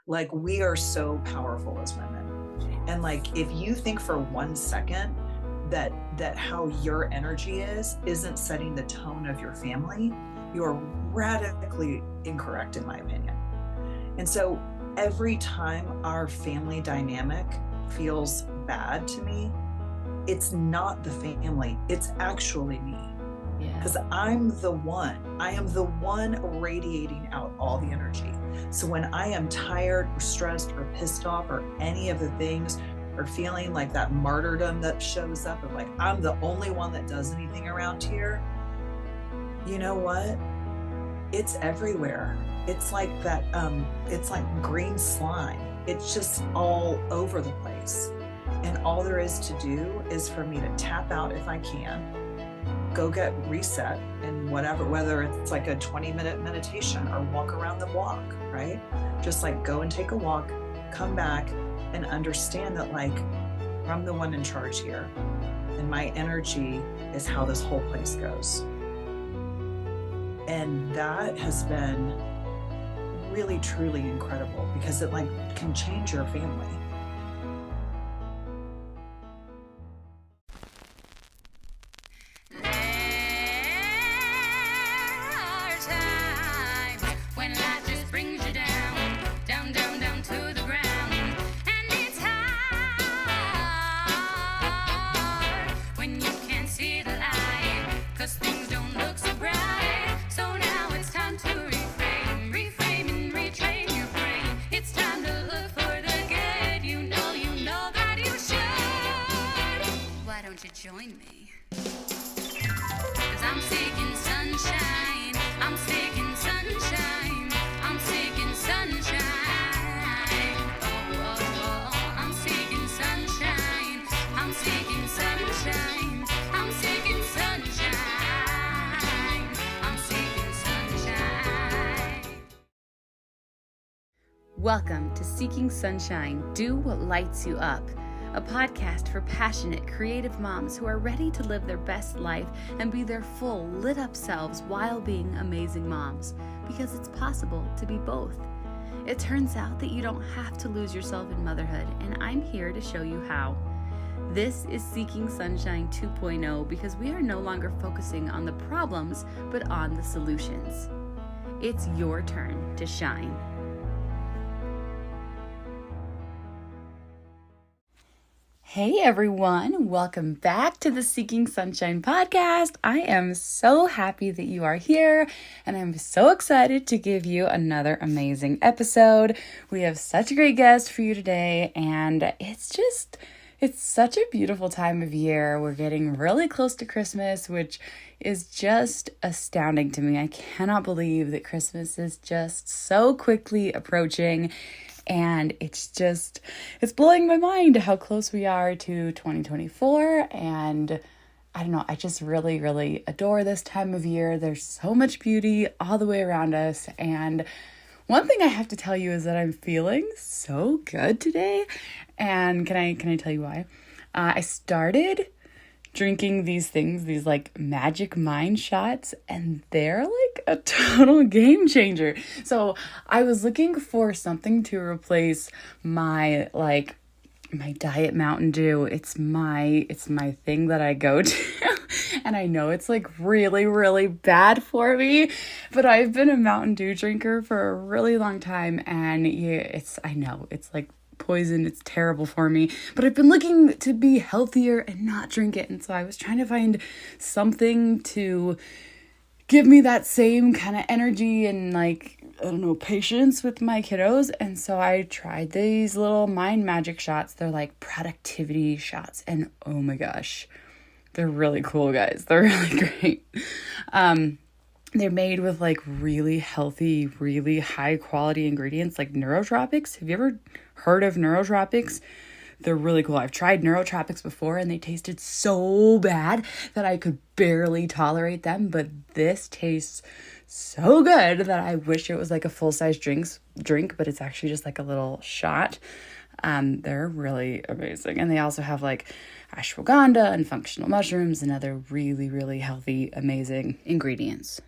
Like, we are so powerful as women. And like, if you think for 1 second that how your energy isn't setting the tone of your family, you are radically incorrect, in my opinion. And so every time our family dynamic feels bad to me, it's not the family, it's actually me. Because I am the one radiating out all the energy. So when I am tired or stressed or pissed off or any of the things, or feeling like that martyrdom that shows up of like, I'm the only one that does anything around here, you know what? It's everywhere. It's like that, it's like green slime. It's just all over the place. And all there is to do is for me to tap out if I can, go get reset and whatever, whether it's like a 20-minute meditation or walk around the block, right? Just like go and take a walk, come back and understand that like I'm the one in charge here and my energy is how this whole place goes. And that has been really, truly incredible because it like can change your family. Join me, 'cause I'm seeking sunshine, I'm seeking sunshine, I'm seeking sunshine, oh, oh, oh. I'm seeking sunshine, I'm seeking sunshine, I'm seeking sunshine, I'm seeking sunshine. Welcome to Seeking Sunshine, Do What Lights You Up, a podcast for passionate, creative moms who are ready to live their best life and be their full, lit-up selves while being amazing moms, because it's possible to be both. It turns out that you don't have to lose yourself in motherhood, and I'm here to show you how. This is Seeking Sunshine 2.0 because we are no longer focusing on the problems, but on the solutions. It's your turn to shine. Hey everyone, welcome back to the Seeking Sunshine podcast. I am so happy that you are here and I'm so excited to give you another amazing episode. We have such a great guest for you today and it's such a beautiful time of year. We're getting really close to Christmas, which is just astounding to me. I cannot believe that Christmas is just so quickly approaching. And it's blowing my mind how close we are to 2024. And I don't know, I just really, really adore this time of year. There's so much beauty all the way around us. And one thing I have to tell you is that I'm feeling so good today. And can I tell you why? I started drinking these like magic mind shots, and they're like a total game changer. So I was looking for something to replace my diet Mountain Dew. It's my thing that I go to. And I know it's like really, really bad for me, but I've been a Mountain Dew drinker for a really long time, and I know it's like poison, it's terrible for me, but I've been looking to be healthier and not drink it. And so I was trying to find something to give me that same kind of energy and patience with my kiddos. And so I tried these little mind magic shots. They're like productivity shots, and oh my gosh, they're really cool, guys. They're really great. They're made with like really healthy, really high quality ingredients like neurotropics. Have you ever heard of neurotropics? They're really cool. I've tried neurotropics before and they tasted so bad that I could barely tolerate them. But this tastes so good that I wish it was like a full-size drink, but it's actually just like a little shot. They're really amazing. And they also have like ashwagandha and functional mushrooms and other really, really healthy, amazing ingredients.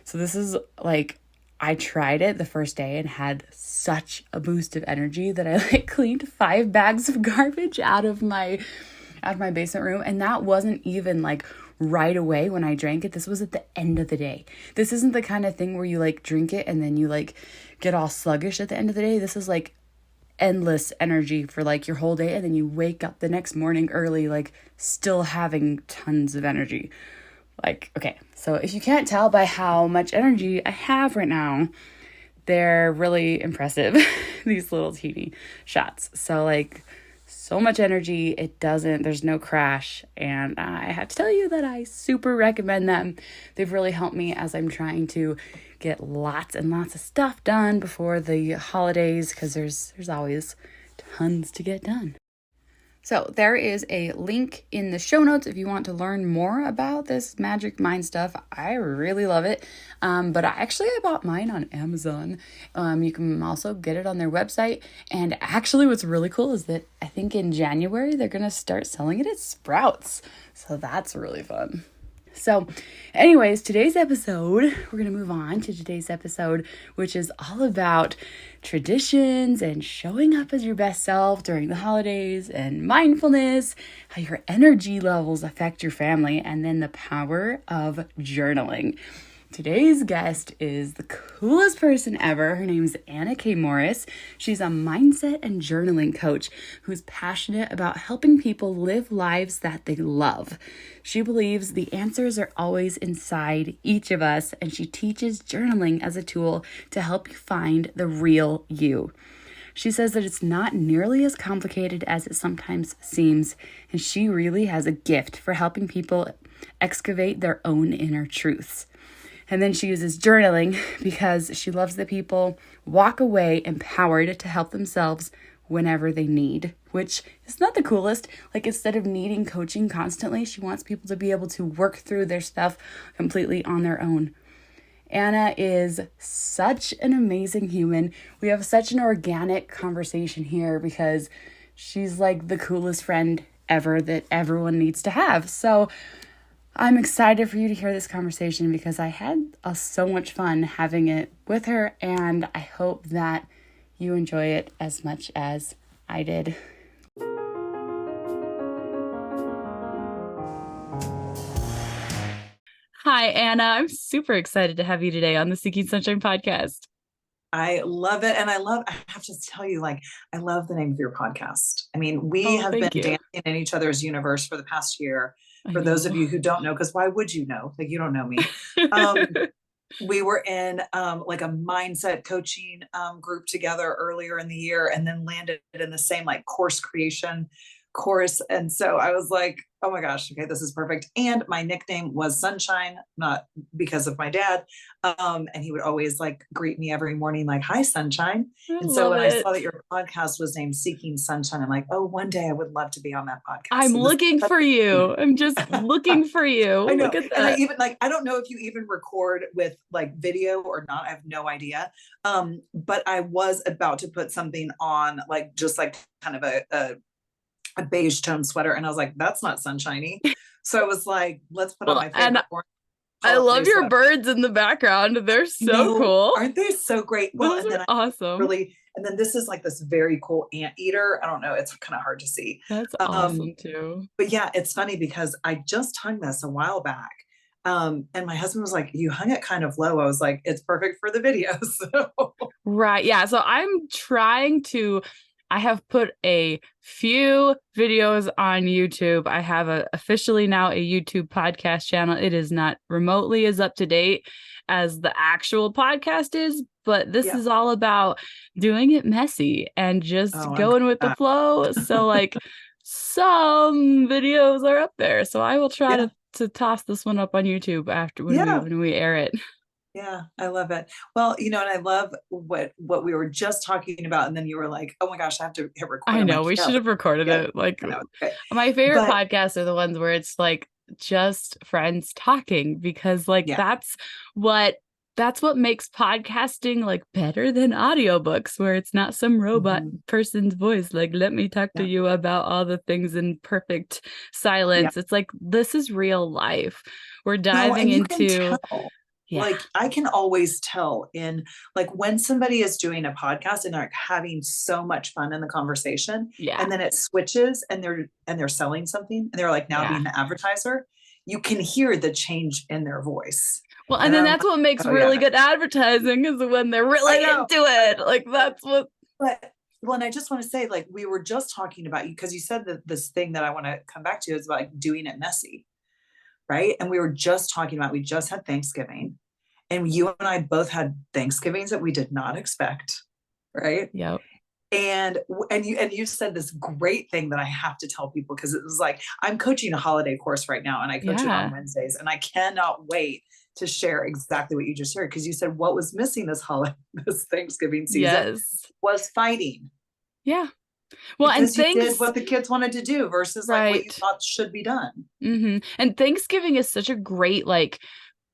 So this is like I tried it the first day and had such a boost of energy that I like cleaned 5 bags of garbage out of my basement room. And that wasn't even like right away when I drank it. This was at the end of the day. This isn't the kind of thing where you like drink it and then you like get all sluggish at the end of the day. This is like endless energy for like your whole day, and then you wake up the next morning early like still having tons of energy. Like, okay, so if you can't tell by how much energy I have right now, they're really impressive, these little teeny shots. So like, so much energy, there's no crash, and I have to tell you that I super recommend them. They've really helped me as I'm trying to get lots and lots of stuff done before the holidays, because there's always tons to get done. So there is a link in the show notes if you want to learn more about this magic mind stuff. I really love it. But I bought mine on Amazon. You can also get it on their website. And actually what's really cool is that I think in January, they're going to start selling it at Sprouts. So that's really fun. So anyways, we're going to move on to today's episode, which is all about traditions and showing up as your best self during the holidays and mindfulness, how your energy levels affect your family, and then the power of journaling. Today's guest is the coolest person ever. Her name is Anna K. Morris. She's a mindset and journaling coach who's passionate about helping people live lives that they love. She believes the answers are always inside each of us, and she teaches journaling as a tool to help you find the real you. She says that it's not nearly as complicated as it sometimes seems, and she really has a gift for helping people excavate their own inner truths. And then she uses journaling because she loves that people walk away empowered to help themselves whenever they need, which is not the coolest. Like, instead of needing coaching constantly, she wants people to be able to work through their stuff completely on their own. Anna is such an amazing human. We have such an organic conversation here because she's like the coolest friend ever that everyone needs to have. So I'm excited for you to hear this conversation because I had so much fun having it with her, and I hope that you enjoy it as much as I did. Hi, Anna. I'm super excited to have you today on the Seeking Sunshine podcast. I love it. And I have to tell you, like, I love the name of your podcast. I mean, we have been dancing in each other's universe for the past year. For those of you who don't know, because why would you know? Like, you don't know me. We were in like a mindset coaching group together earlier in the year, and then landed in the same like course creation course. And so I was like, oh my gosh, okay, this is perfect. And my nickname was Sunshine, not because of my dad. And he would always like greet me every morning, like, hi, Sunshine. And so when I saw that your podcast was named Seeking Sunshine, I'm like, oh, one day I would love to be on that podcast. I'm looking for you. I'm just looking for you. I know. Look at that. And I even like, I don't know if you even record with like video or not. I have no idea. But I was about to put something on, like, just like kind of a beige tone sweater, and I was like, that's not sunshiny. So I was like, let's put on my favorite orange. I love your birds in the background. They're so cool. Aren't they so great? Well, those are awesome. And then this is like this very cool anteater. I don't know, it's kind of hard to see. That's awesome too. But yeah, it's funny because I just hung this a while back. And my husband was like, you hung it kind of low. I was like, it's perfect for the video. So. Right. Yeah. So I have put a few videos on YouTube. I have officially now a YouTube podcast channel. It is not remotely as up to date as the actual podcast is, but this is all about doing it messy and just going with the flow. So like some videos are up there. So I will try to toss this one up on YouTube after when we air it. Yeah, I love it. Well, and I love what we were just talking about. And then you were like, oh my gosh, I have to hit record. I know, we should have recorded it. Like, my favorite podcasts are the ones where it's like just friends talking, because like that's what makes podcasting like better than audiobooks, where it's not some robot person's voice. Like, let me talk to you about all the things in perfect silence. It's like, this is real life. We're diving into Yeah. Like I can always tell in like when somebody is doing a podcast and they're like having so much fun in the conversation, Yeah. and then it switches and they're selling something and they're like now Yeah. being the advertiser, you can hear the change in their voice. Well, and And then I'm that's what makes oh really yeah, good advertising is when they're really I know. into it. Like that's what. But well, and I just want to say, like, we were just talking about you because you said that this thing that I want to come back to is like doing it messy, right? And we were just talking about, we just had Thanksgiving, and you and I both had Thanksgivings that we did not expect, right? Yep. And you said this great thing that I have to tell people because it was like I'm coaching a holiday course right now, and I coach it on Yeah. Wednesdays, and I cannot wait to share exactly what you just shared because you said what was missing this holiday, this Thanksgiving season Yes. was fighting Yeah. Well, and because you did thanks. what the kids wanted to do versus like what you Right. thought should be done. And Thanksgiving is such a great like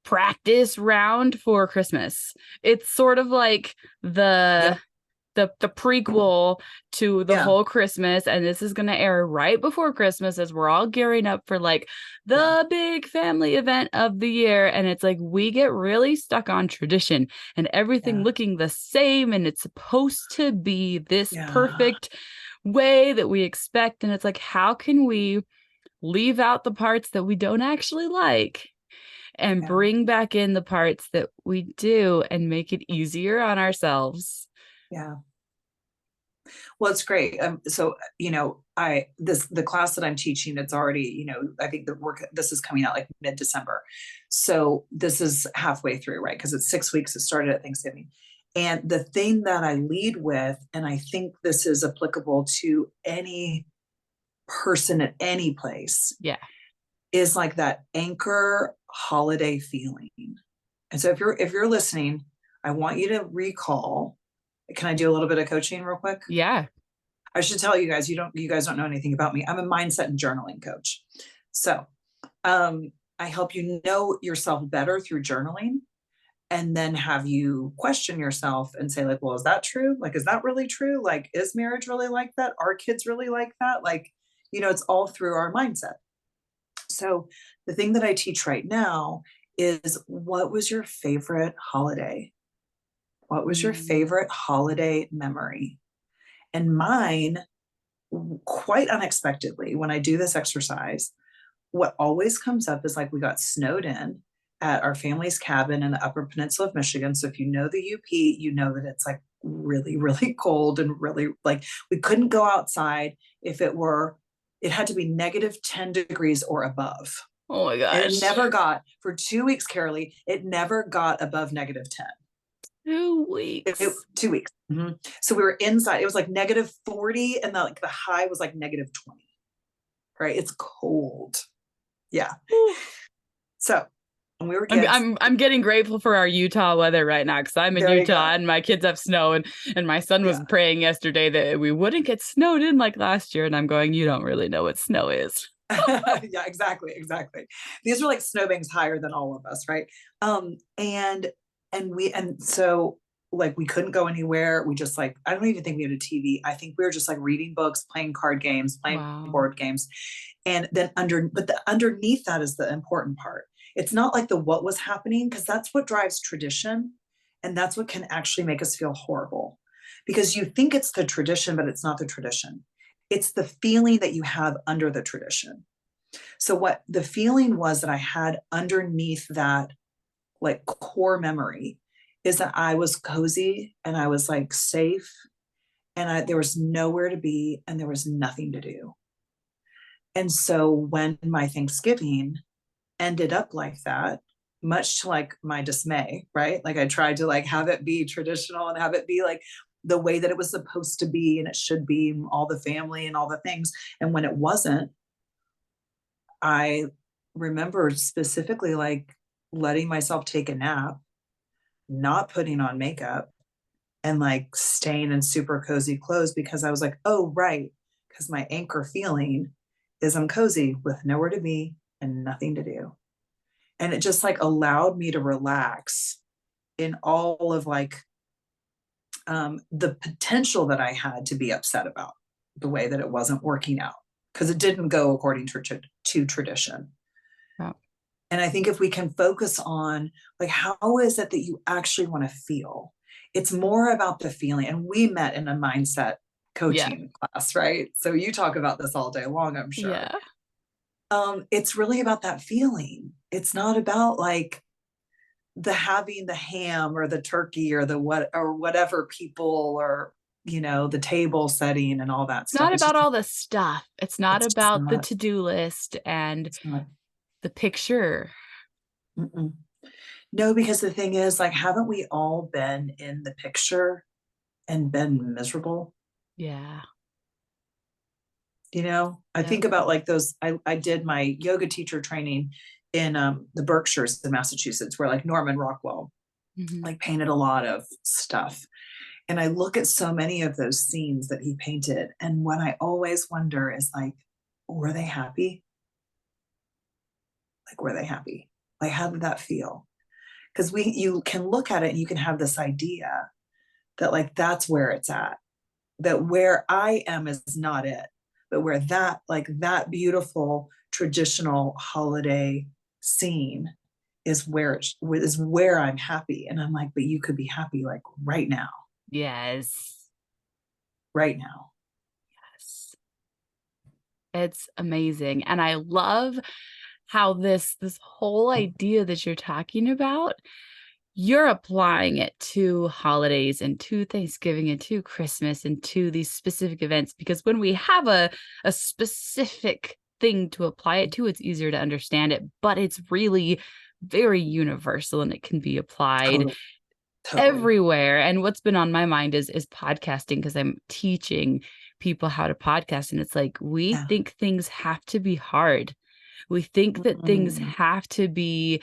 practice round for Christmas. It's sort of like Yep. the prequel to the Yeah. whole Christmas, and this is going to air right before Christmas as we're all gearing up for like Yeah. the big family event of the year. And it's like we get really stuck on tradition and everything Yeah. looking the same, and it's supposed to be this Yeah. perfect way that we expect. And it's like, how can we leave out the parts that we don't actually like and Yeah. bring back in the parts that we do and make it easier on ourselves? Yeah. Well, it's great. So, the class that I'm teaching, it's already, I think this is coming out like mid-December. So this is halfway through, right? Because it's 6 weeks. It started at Thanksgiving. And the thing that I lead with, and I think this is applicable to any person at any place, Yeah. is like that anchor holiday feeling. And so if you're listening, I want you to recall. Can I do a little bit of coaching real quick? Yeah. I should tell you guys, you guys don't know anything about me. I'm a mindset and journaling coach. So I help you know yourself better through journaling and then have you question yourself and say like, well, is that true? Like, is that really true? Like, is marriage really like that? Are kids really like that? Like, it's all through our mindset. So the thing that I teach right now is what was your favorite holiday? What was your favorite holiday memory? And mine, quite unexpectedly, when I do this exercise, what always comes up is like we got snowed in at our family's cabin in the Upper Peninsula of Michigan. So if you know the UP, you know that it's like really, really cold and really like we couldn't go outside if it had to be negative 10 degrees or above. Oh my And it gosh. never got, for 2 weeks, Karaleigh, it never got above negative 10. 2 weeks. 2 weeks. Mm-hmm. So we were inside. It was like negative 40, and the high was like negative 20. Right? It's cold. Yeah. So, and we were kids. I'm getting grateful for our Utah weather right now because I'm in There you Utah go. and my kids have snow, and my son was Yeah. praying yesterday that we wouldn't get snowed in like last year, and I'm going, you don't really know what snow is. Yeah, exactly. These are like snowbanks higher than all of us, right? And so like we couldn't go anywhere. We just like, I don't even think we had a TV. I think we were just like reading books, playing card games, playing Wow. board games. And then underneath that is the important part. It's not like what was happening, because that's what drives tradition. And that's what can actually make us feel horrible, because you think it's the tradition, but it's not the tradition. It's the feeling that you have under the tradition. So what the feeling was that I had underneath that like core memory is that I was cozy and I was like safe, and there was nowhere to be and there was nothing to do. And so when my Thanksgiving ended up like that, much to like my dismay, right? Like I tried to like have it be traditional and have it be like the way that it was supposed to be and it should be, all the family and all the things. And when it wasn't, I remember specifically like letting myself take a nap, not putting on makeup, and like staying in super cozy clothes, because I was like, oh, right. Because my anchor feeling is I'm cozy with nowhere to be and nothing to do. And it just like allowed me to relax in all of like the potential that I had to be upset about the way that it wasn't working out, because it didn't go according to tradition. Wow. And I think if we can focus on like, how is it that you actually want to feel? It's more about the feeling. And we met in a mindset Yeah. coaching class, right? So you talk about this all day long, I'm sure. Yeah. It's really about that feeling. It's not about like the having the ham or the turkey or the what or whatever people or the table setting and all that It's stuff. not about all the stuff. It's not It's just about the not. to-do list and It's not. the picture. Mm-mm. No, because the thing is, like, haven't we all been in the picture and been miserable? Yeah. I Yep. think about like those. I did my yoga teacher training in the Berkshires in Massachusetts, where like Norman Rockwell Mhm. like painted a lot of stuff. And I look at so many of those scenes that he painted, and what I always wonder is like, were they happy? Like, were they happy? Like, how did that feel? Because you can look at it and you can have this idea that like that's where it's at, that where I am is not it, but where that beautiful traditional holiday scene is where I'm happy. And I'm like, but you could be happy like right now, Yes. right now. Yes. It's amazing. And I love how this whole idea that you're talking about, you're applying it to holidays and to Thanksgiving and to Christmas and to these specific events, because when we have a specific thing to apply it to, it's easier to understand it, but it's really very universal and it can be applied Totally, totally. everywhere. And what's been on my mind is podcasting, because I'm teaching people how to podcast, and it's like we Yeah. think things have to be hard. We think that things Mm. have to be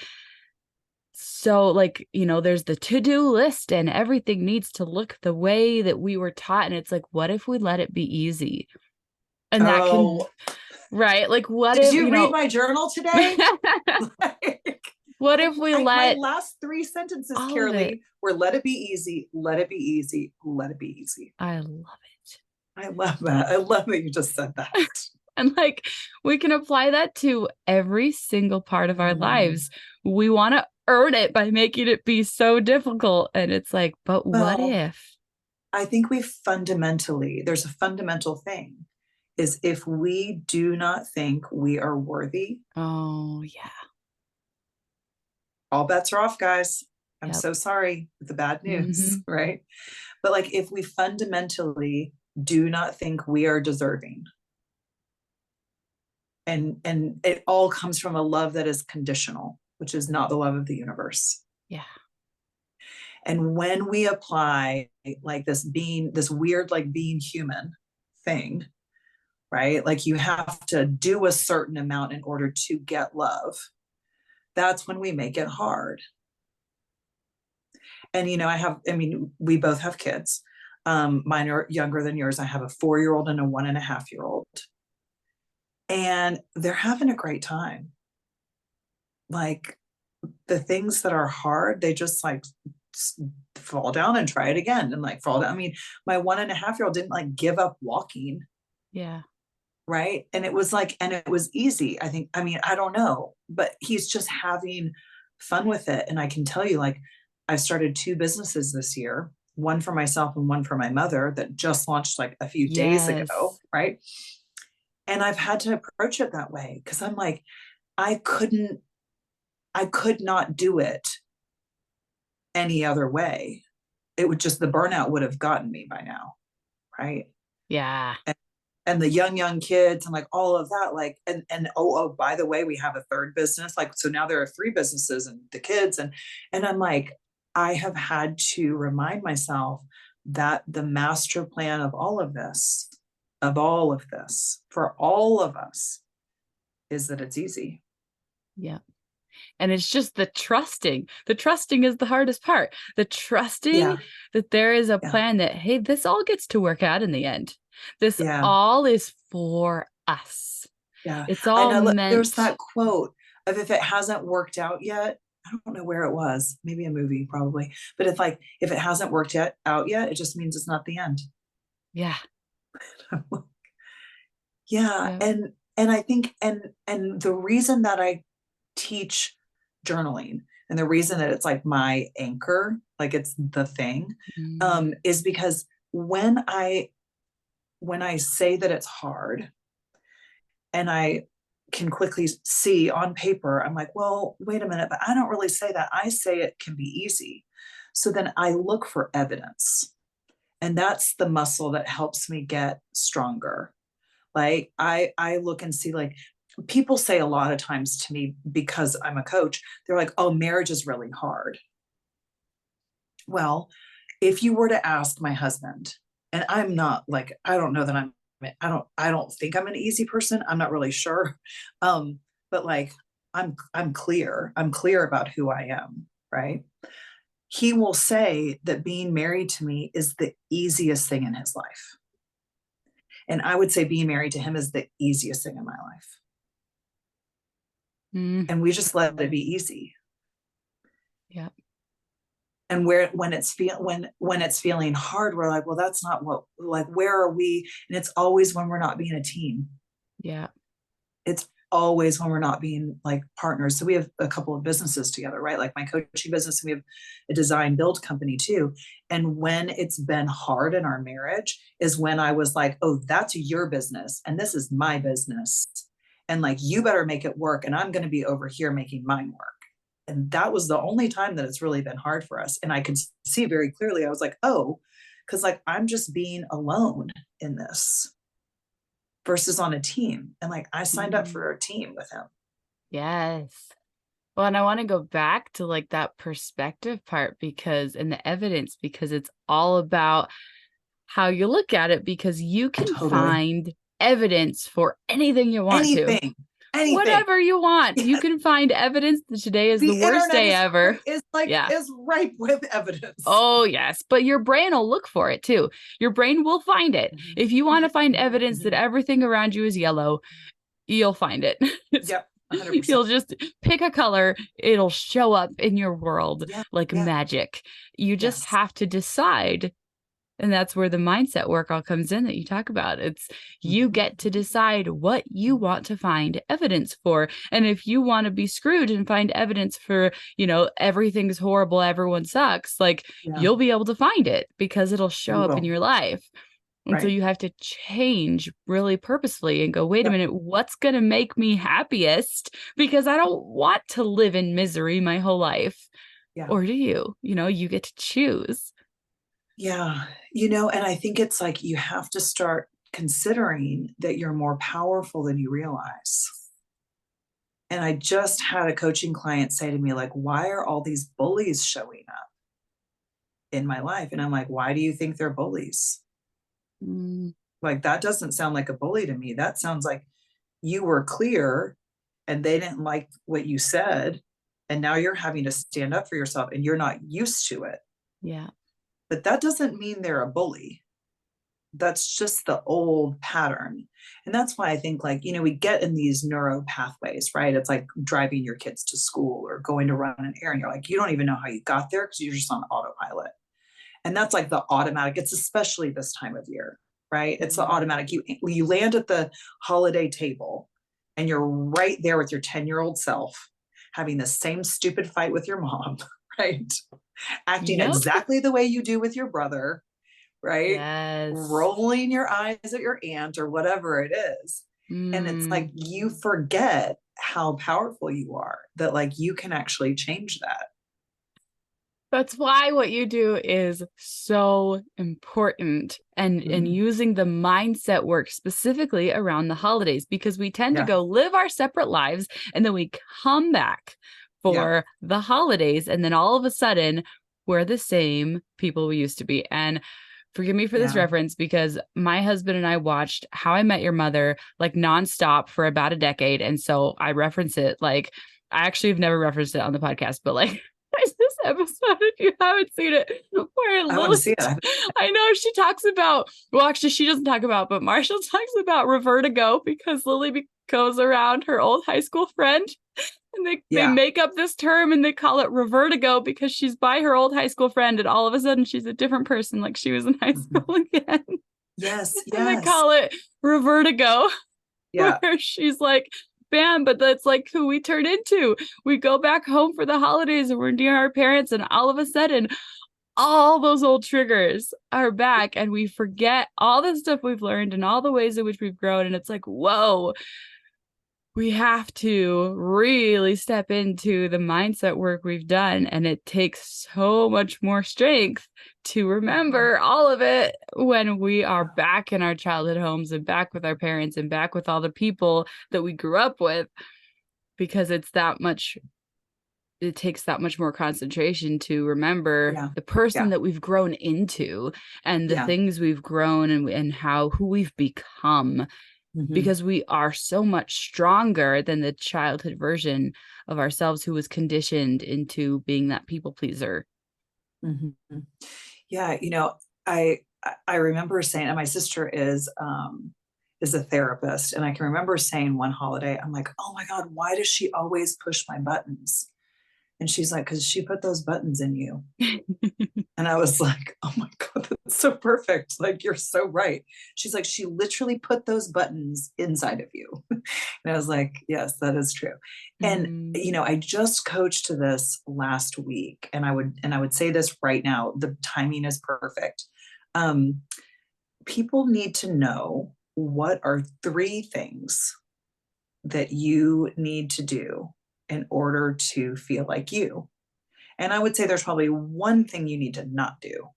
so like, there's the to-do list and everything needs to look the way that we were taught. And it's like, what if we let it be easy? And that can, Oh, right? Like, what did if, you read my journal today? what if we My let last three sentences, all of it? Karaleigh, were let it be easy, let it be easy, let it be easy. I love it. I love that. I love that you just said that. And like, we can apply that to every single part of our Mm. lives. We want to earn it by making it be so difficult. And it's like, but what Well, if? I think there's a fundamental thing is if we do not think we are worthy, Oh, yeah. all bets are off, guys. I'm Yep. so sorry with the bad news, Hmm. right? But like if we fundamentally do not think we are deserving, and it all comes from a love that is conditional, which is not the love of the universe. Yeah. And when we apply like this weird like being human thing, right? Like you have to do a certain amount in order to get love. That's when we make it hard. And we both have kids. Mine are younger than yours. I have a 4-year-old and a 1.5-year-old, and they're having a great time. Like the things that are hard, they just like fall down and try it again and like fall down. I mean, my 1.5-year-old didn't like give up walking, Yeah. right? And it was easy. I think, I mean, I don't know, but he's just having fun with it. And I can tell you, like, I've started 2 businesses this year, one for myself and one for my mother that just launched like a few days ago, Yes. right? And I've had to approach it that way because I'm like, I couldn't, I could not do it any other way. It would just, the burnout would have gotten me by now, right? Yeah. And the young kids and like all of that, like, and oh, by the way, we have a third business, like, so now there are 3 businesses and the kids, and I'm like, I have had to remind myself that the master plan of all of this, for all of us, is that it's easy. Yeah. And it's just the trusting. The trusting is the hardest part. The trusting Yeah, that there is a yeah, plan that, hey, this all gets to work out in the end. This yeah, all is for us. yeah. It's I all know there's meant. that quote of, if it hasn't worked out yet, I don't know where it was, maybe a movie probably, but if it hasn't worked out yet, it just means it's not the end. Yeah. Yeah, Yeah. and I think, and the reason that I teach journaling. And the reason that it's like my anchor, like it's the thing, is because when I say that it's hard and I can quickly see on paper, I'm like, well, wait a minute, but I don't really say that. I say it can be easy. So then I look for evidence. And that's the muscle that helps me get stronger. Like I look and see, like, people say a lot of times to me, because I'm a coach, they're like, oh, marriage is really hard. Well, if you were to ask my husband, and I'm not like, I don't know that I don't think I'm an easy person. I'm not really sure. But like, I'm clear about who I am. Right. He will say that being married to me is the easiest thing in his life. And I would say being married to him is the easiest thing in my life. And we just let it be easy. Yeah. And when it's feeling hard, we're like, well, that's not what, like, where are we? And it's always when we're not being a team. Yeah. It's always when we're not being like partners. So we have a couple of businesses together, right? Like my coaching business, and we have a design build company too. And when it's been hard in our marriage is when I was like, oh, that's your business and this is my business. And like, you better make it work. And I'm going to be over here making mine work. And that was the only time that it's really been hard for us. And I could see very clearly, I was like, oh, because like I'm just being alone in this versus on a team. And like I signed up for a team with him. Yes. Well, and I want to go back to like that perspective part and the evidence, because it's all about how you look at it, because you can find evidence for anything you want to. Anything. Whatever you want. Yes. You can find evidence that today is the worst day ever. Is ripe with evidence. Oh, yes. But your brain will look for it too. Your brain will find it. If you want to find evidence that everything around you is yellow, you'll find it. Yep. 100%. You'll just pick a color. It'll show up in your world like magic. You just have to decide. And that's where the mindset work all comes in that you talk about. It's you get to decide what you want to find evidence for. And if you want to be screwed and find evidence for, everything's horrible, everyone sucks, like you'll be able to find it because it'll show up in your life. And so you have to change really purposefully and go, wait a minute, what's going to make me happiest? Because I don't want to live in misery my whole life. Yeah. Or do you? You get to choose. Yeah. And I think it's like you have to start considering that you're more powerful than you realize. And I just had a coaching client say to me, like, why are all these bullies showing up in my life? And I'm like, why do you think they're bullies? Like, that doesn't sound like a bully to me. That sounds like you were clear and they didn't like what you said. And now you're having to stand up for yourself and you're not used to it. Yeah. But that doesn't mean they're a bully. That's just the old pattern. And that's why I think, like, we get in these neuro pathways, right? It's like driving your kids to school or going to run an errand. You're like, you don't even know how you got there because you're just on autopilot. And that's like the automatic. It's especially this time of year, right? It's the automatic. You land at the holiday table and you're right there with your 10-year-old self having the same stupid fight with your mom, right? Acting exactly the way you do with your brother, right? Yes. Rolling your eyes at your aunt or whatever it is. And it's like, you forget how powerful you are, that like you can actually change that. That's why what you do is so important, and using the mindset work specifically around the holidays, because we tend to go live our separate lives and then we come back for the holidays. And then all of a sudden we're the same people we used to be. And forgive me for this reference, because my husband and I watched How I Met Your Mother like nonstop for about a decade. And so I reference it. Like, I actually have never referenced it on the podcast, but like, there's this episode, if you haven't seen it, where I want to see it. I know she talks about, well, actually she doesn't talk about, but Marshall talks about Revertigo, because Lily goes around her old high school friend and they make up this term and they call it Revertigo because she's by her old high school friend and all of a sudden she's a different person, like she was in high school again. Yes. And they call it Revertigo. Yeah. Where she's like bam, but that's like who we turn into. We go back home for the holidays and we're near our parents, and all of a sudden all those old triggers are back, and we forget all the stuff we've learned and all the ways in which we've grown. And it's like, whoa, we have to really step into the mindset work we've done. And it takes so much more strength to remember all of it when we are back in our childhood homes and back with our parents and back with all the people that we grew up with, because it takes that much more concentration to remember the person that we've grown into and the things we've grown and who we've become. Because we are so much stronger than the childhood version of ourselves who was conditioned into being that people pleaser. Yeah, I remember saying, and my sister is a therapist, and I can remember saying one holiday, I'm like, oh my God, why does she always push my buttons? And she's like, because she put those buttons in you. And I was like, oh my God, that's so perfect. Like, you're so right. She's like, she literally put those buttons inside of you. And I was like, yes, that is true. And, I just coached to this last week, and I would say this right now, the timing is perfect. People need to know what are 3 things that you need to do in order to feel like you. And I would say there's probably one thing you need to not do.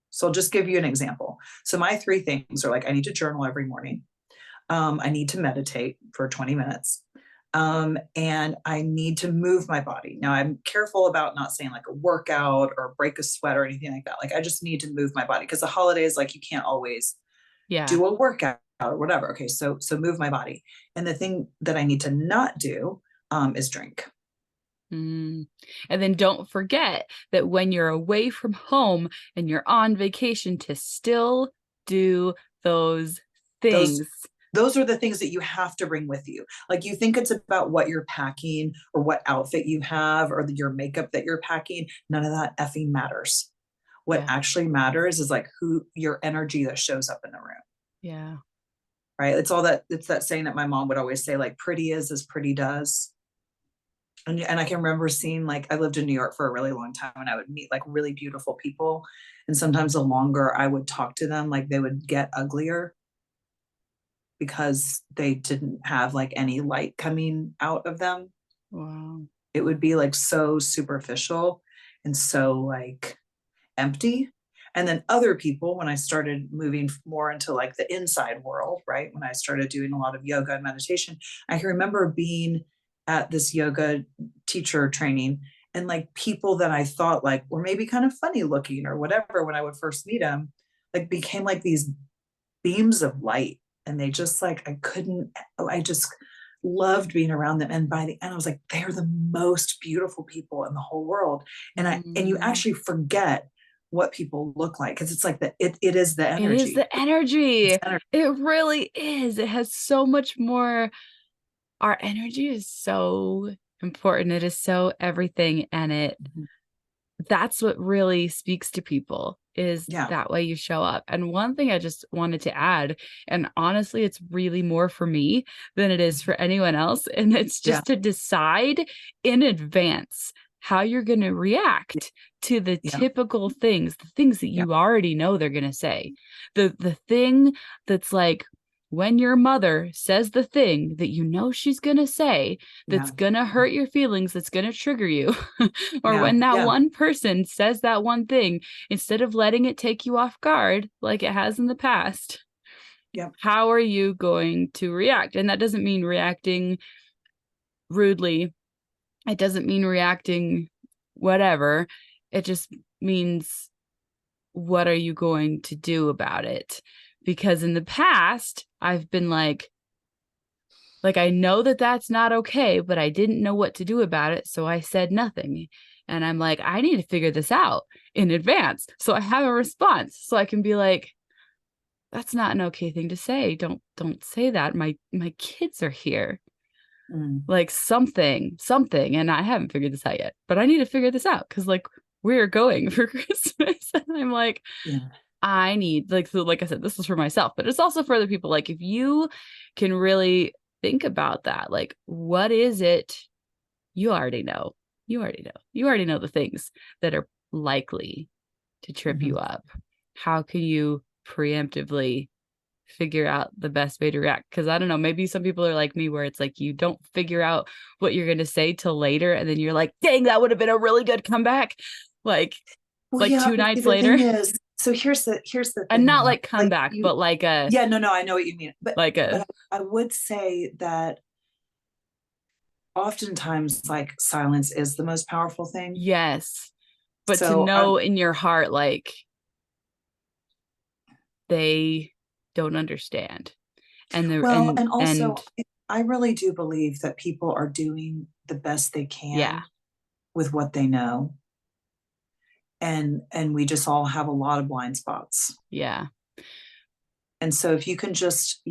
So I'll just give you an example. So my 3 things are like, I need to journal every morning. I need to meditate for 20 minutes. And I need to move my body. Now I'm careful about not saying like a workout or break a sweat or anything like that. Like, I just need to move my body, because the holidays, like, you can't always do a workout or whatever. Okay. So move my body. And the thing that I need to not do is drink. And then don't forget that when you're away from home and you're on vacation, to still do those things. Those are the things that you have to bring with you. Like, you think it's about what you're packing or what outfit you have or your makeup that you're packing. None of that effing matters. What actually matters is like your energy that shows up in the room. Yeah. Right. It's that saying that my mom would always say, like, pretty is as pretty does. And I can remember seeing, like, I lived in New York for a really long time, and I would meet like really beautiful people. And sometimes the longer I would talk to them, like, they would get uglier because they didn't have like any light coming out of them. Wow. It would be like so superficial and so like empty. And then other people, when I started moving more into like the inside world, right? When I started doing a lot of yoga and meditation, I can remember being at this yoga teacher training, and like people that I thought like were maybe kind of funny looking or whatever, when I would first meet them, like became like these beams of light. And they just like, I just loved being around them. And by the end, I was like, they're the most beautiful people in the whole world. And you actually forget what people look like, because it's like it is the energy. It is the energy. It really is. It has so much more. Our energy is so important. It is so everything. And that's what really speaks to people, is that way you show up. And one thing I just wanted to add, and honestly, it's really more for me than it is for anyone else. And it's just to decide in advance how you're going to react to the typical things, the things that you already know they're going to say. The thing that's like, when your mother says the thing that you know she's going to say, that's going to hurt your feelings, that's going to trigger you, or when that one person says that one thing, instead of letting it take you off guard like it has in the past, how are you going to react? And that doesn't mean reacting rudely. It doesn't mean reacting whatever. It just means, what are you going to do about it? Because in the past, I've been like, I know that that's not okay, but I didn't know what to do about it. So I said nothing. And I'm like, I need to figure this out in advance, so I have a response, so I can be like, that's not an okay thing to say. Don't say that. My kids are here. Like something. And I haven't figured this out yet, but I need to figure this out, because like, we're going for Christmas. And I'm like, I need, like, so like I said, this is for myself, but it's also for other people. Like, if you can really think about that. Like, what is it? You already know. You already know the things that are likely to trip you up. How can you preemptively figure out the best way to react? Because I don't know, maybe some people are like me, where it's like you don't figure out what you're going to say till later, and then you're like, dang, that would have been a really good comeback. Like, Well, yeah, 2 nights the later. thing is, so here's the thing, And not though. like comeback, but like a yeah, no, I know what you mean, but like a I would say that oftentimes, like, silence is the most powerful thing. yes. But to So know in your heart, like, they don't understand. And and also, I really do believe that people are doing the best they yeah, can with what they know, and we just all have a lot of blind spots. yeah. And so if you can just,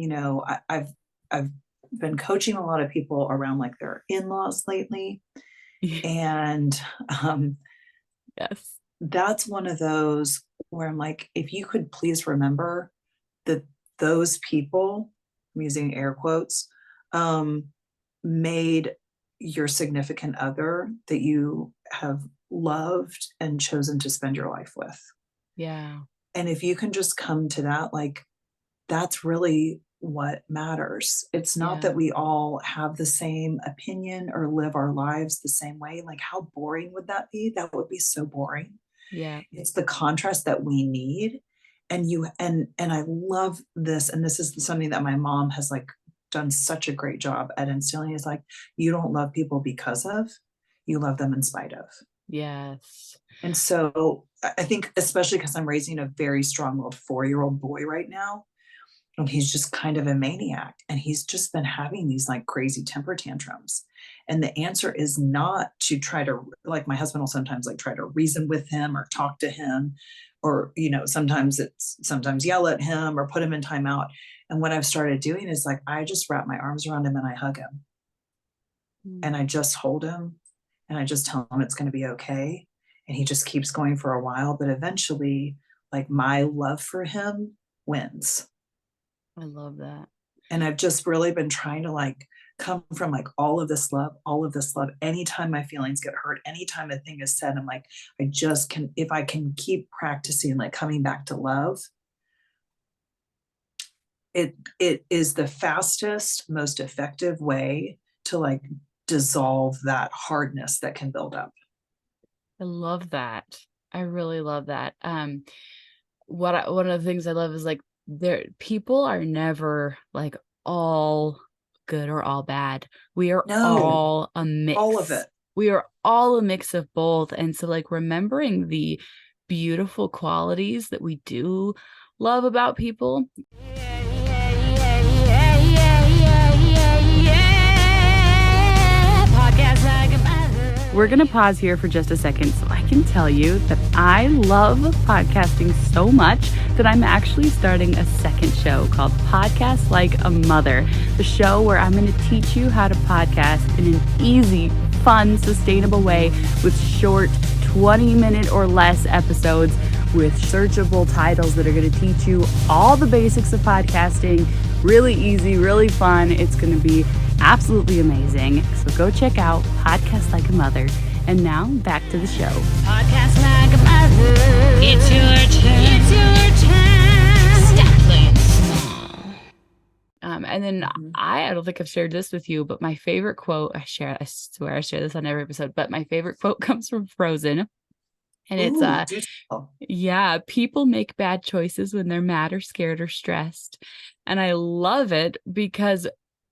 I've been coaching a lot of people around, like, their in-laws lately, and Yes. that's one of those where I'm like, if you could please remember that those people, I'm using air quotes, um, made your significant other that you have loved and chosen to spend your life with. Yeah. And if you can just come to that, like, that's really what matters. It's not Yeah. that we all have the same opinion or live our lives the same way. Like, how boring would that be? That would be so boring. Yeah. It's the contrast that we need. And I love this, and this is something that my mom has, like, done such a great job at instilling, is like, you don't love people because of, you love them in spite of. Yes. And so I think, especially because I'm raising a very strong-willed 4-year-old boy right now, and he's just kind of a maniac, and he's just been having these, like, crazy temper tantrums. And the answer is not to try to, like, my husband will sometimes, like, try to reason with him or talk to him, or, sometimes yell at him or put him in timeout. And what I've started doing is, like, I just wrap my arms around him and I hug him, and I just hold him, and I just tell him it's going to be okay. And he just keeps going for a while, but eventually, like, my love for him wins. I love that. And I've just really been trying to, like, come from, like, all of this love, anytime my feelings get hurt, anytime a thing is said, I'm like, I just can, if I can keep practicing, like, coming back to love, it is the fastest, most effective way to, like, dissolve that hardness that can build up. I love that. I really love that. One of the things I love is, like, people are never, like, all good or all bad. We are No, all a mix. all of it. We are all a mix of both. And so, like, remembering the beautiful qualities that we do love about people. We're going to pause here for just a second so I can tell you that I love podcasting so much that I'm actually starting a second show called Podcast Like a Mother, the show where I'm going to teach you how to podcast in an easy, fun, sustainable way with short 20-minute or less episodes with searchable titles that are going to teach you all the basics of podcasting. Really easy, really fun. It's going to be absolutely amazing. So go check out Podcast Like a Mother. And now back to the show. Podcast like a mother. It's your turn. It's your turn. Stop playing small. And then I don't think I've shared this with you, but my favorite quote, I swear I share this on every episode, but my favorite quote comes from Frozen. And it's, yeah, people make bad choices when they're mad or scared or stressed. And I love it because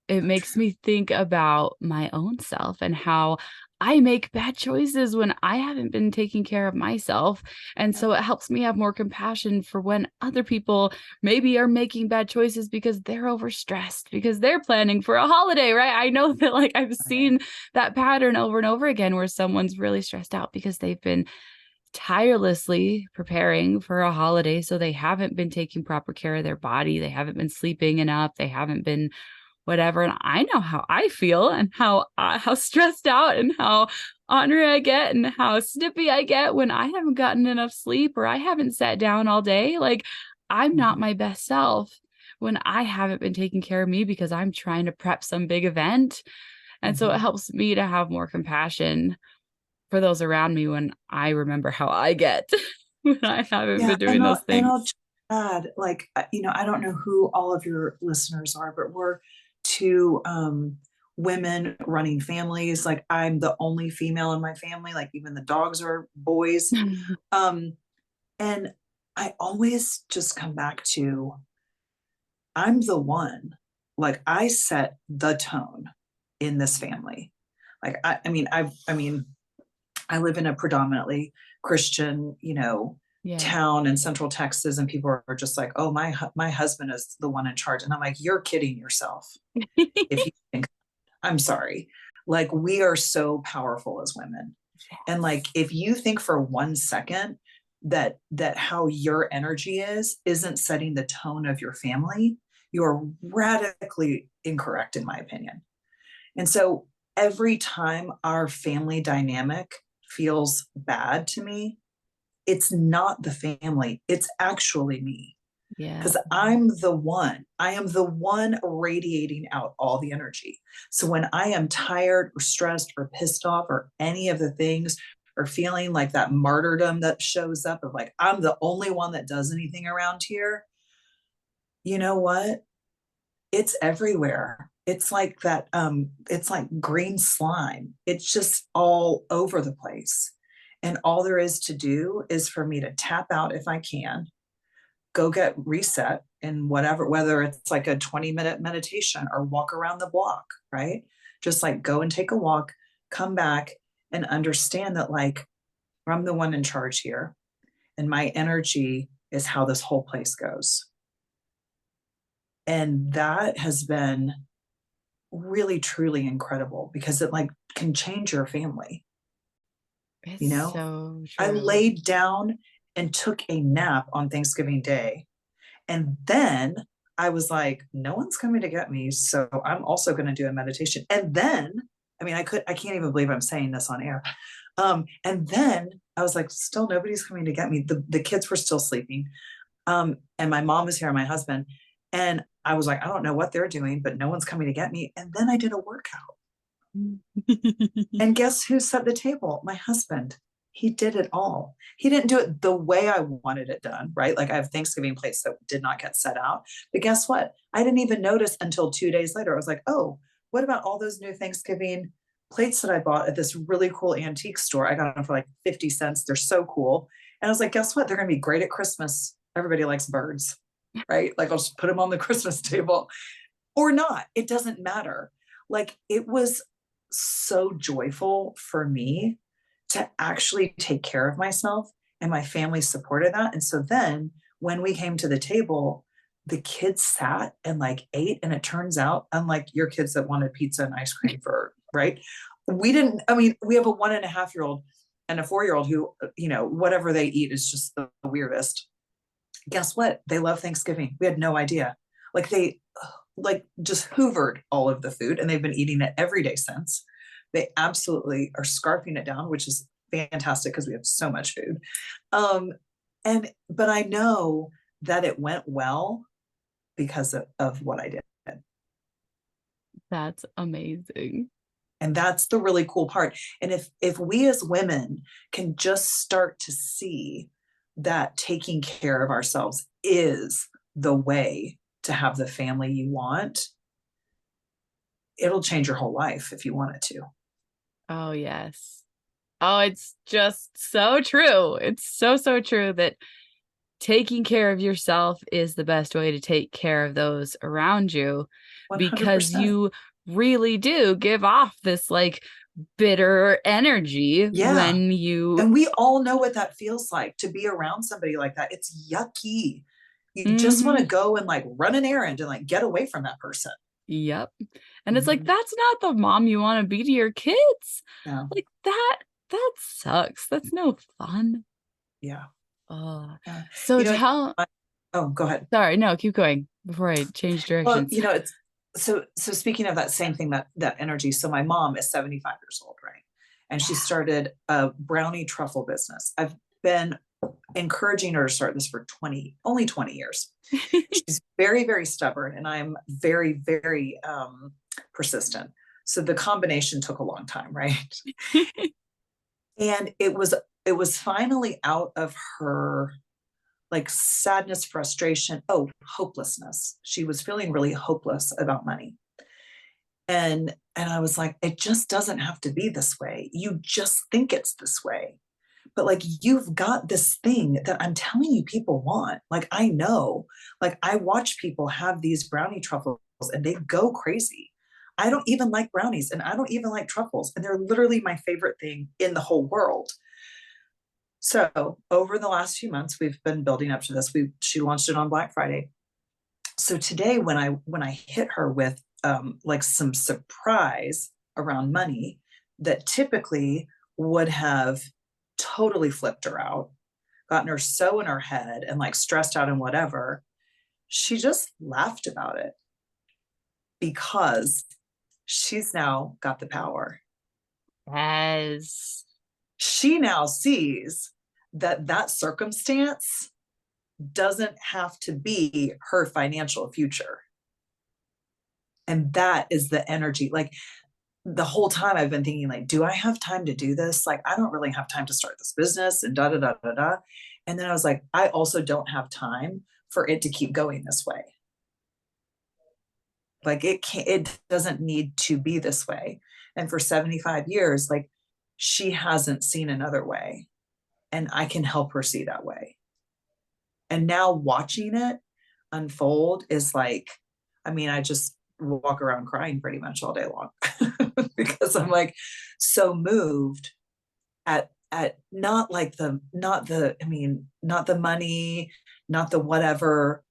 it makes me think about my own self and how I make bad choices when I haven't been taking care of myself. And so it helps me have more compassion for when other people maybe are making bad choices because they're overstressed, because they're planning for a holiday, right? I know that, like, I've seen that pattern over and over again where someone's really stressed out because they've been tirelessly preparing for a holiday. So they haven't been taking proper care of their body. They haven't been sleeping enough. They haven't been whatever. And I know how I feel and how stressed out and how ornery I get and how snippy I get when I haven't gotten enough sleep or I haven't sat down all day. Like, I'm not my best self. when I haven't been taking care of me because I'm trying to prep some big event. And so it helps me to have more compassion for those around me when I remember how I get when I haven't Yeah, been doing those and I'll things. just add, like, I don't know who all of your listeners are, but we're two women running families. Like, I'm the only female in my family. Like, even the dogs are boys. Um, and I always just come back to, I'm the one. Like, I set the tone in this family. Like, I live in a predominantly Christian, Yeah. town in Central Texas, and people are just like, "Oh, my husband is the one in charge," and I'm like, "You're kidding yourself if you think." I'm sorry. Like, we are so powerful as women, and like, if you think for 1 second that how your energy isn't setting the tone of your family, you are radically incorrect, in my opinion. And so every time our family dynamic feels bad to me, it's not the family, it's actually me. Yeah. Because I am the one radiating out all the energy. So when I am tired or stressed or pissed off or any of the things, or feeling like that martyrdom that shows up of like, I'm the only one that does anything around here, you know what? It's everywhere. It's like that, it's like green slime. It's just all over the place. And all there is to do is for me to tap out if I can, go get reset in whatever, whether it's like a 20-minute meditation or walk around the block, right? Just like go and take a walk, come back and understand that like I'm the one in charge here and my energy is how this whole place goes. And that has been really truly incredible because it like can change your family. It's You know, so I true. laid down and took a nap on Thanksgiving Day. And then I was like, no one's coming to get me. So I'm also going to do a meditation. And then, I can't even believe I'm saying this on air. And then I was like, still nobody's coming to get me. The kids were still sleeping. And my mom was here and my husband. And I was like, I don't know what they're doing, but no one's coming to get me. And then I did a workout. And guess who set the table? My husband. He did it all. He didn't do it the way I wanted it done, right? Like I have Thanksgiving plates that did not get set out. But guess what? I didn't even notice until 2 days later. I was like, oh, what about all those new Thanksgiving plates that I bought at this really cool antique store? I got them for like 50 cents. They're so cool. And I was like, guess what? They're going to be great at Christmas. Everybody likes birds, right? Like I'll just put them on the Christmas table or not. It doesn't matter. Like it was so joyful for me to actually take care of myself, and my family supported that. And so then when we came to the table, the kids sat and like ate. And it turns out, unlike your kids that wanted pizza and ice cream for, right? We didn't, we have a 1.5 year old and a 4 year old who, whatever they eat is just the weirdest. Guess what? They love Thanksgiving. We had no idea. Like they like just hoovered all of the food and they've been eating it every day since. They absolutely are scarfing it down, which is fantastic because we have so much food. But I know that it went well because of what I did. That's amazing. And that's the really cool part. And if we as women can just start to see that taking care of ourselves is the way to have the family you want, it'll change your whole life if you want it to. Oh, yes. Oh, it's just so true. It's so, so true that taking care of yourself is the best way to take care of those around you because 100%. you really do give off this like bitter energy Yeah. when you. And we all know what that feels like to be around somebody like that. It's yucky. You just want to go and like run an errand and like get away from that person. Yep. And it's like, that's not the mom you want to be to your kids. No. Like that sucks. That's no fun. Yeah. Oh, Yeah. so tell. Oh, go ahead. Sorry, no, keep going before I change Well, directions. it's so speaking of that same thing, that energy. So my mom is 75 years old, right? And she started a brownie truffle business. I've been encouraging her to start this for only 20 years. She's very, very stubborn, and I'm very, very persistent. So the combination took a long time, right? And it was finally out of her like sadness, frustration, hopelessness. She was feeling really hopeless about money. And I was like, it just doesn't have to be this way. You just think it's this way. But like, you've got this thing that I'm telling you people want. Like, I know, like, I watch people have these brownie truffles and they go crazy. I don't even like brownies and I don't even like truffles. And they're literally my favorite thing in the whole world. So over the last few months, we've been building up to this. She launched it on Black Friday. So today, when I hit her with like some surprise around money that typically would have totally flipped her out, gotten her so in her head and like stressed out and whatever, she just laughed about it because she's now got the power. Yes. She now sees that circumstance doesn't have to be her financial future. And that is the energy. Like, the whole time I've been thinking, like, do I have time to do this? Like, I don't really have time to start this business and da da da da da. And then I was like, I also don't have time for it to keep going this way. Like, it doesn't need to be this way. And for 75 years, like, she hasn't seen another way. And I can help her see that way. And now watching it unfold is like, I mean, I just walk around crying pretty much all day long because I'm like so moved at not the money, not the whatever,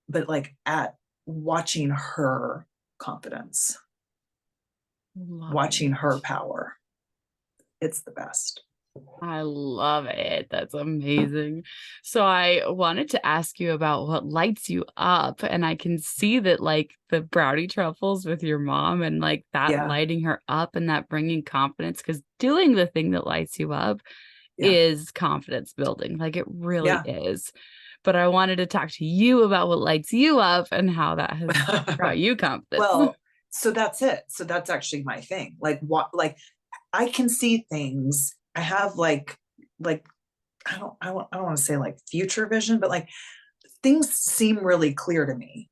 but like at watching her confidence, watching her power. It's the best. I love it. That's amazing. So I wanted to ask you about what lights you up. And I can see that like the brownie truffles with your mom and like that lighting her up and that bringing confidence, because doing the thing that lights you up is confidence building. Like it really is. But I wanted to talk to you about what lights you up and how that has brought you confidence. Well, so that's it. So that's actually my thing. Like like I can see things. I have like I don't want to say like future vision, but like things seem really clear to me,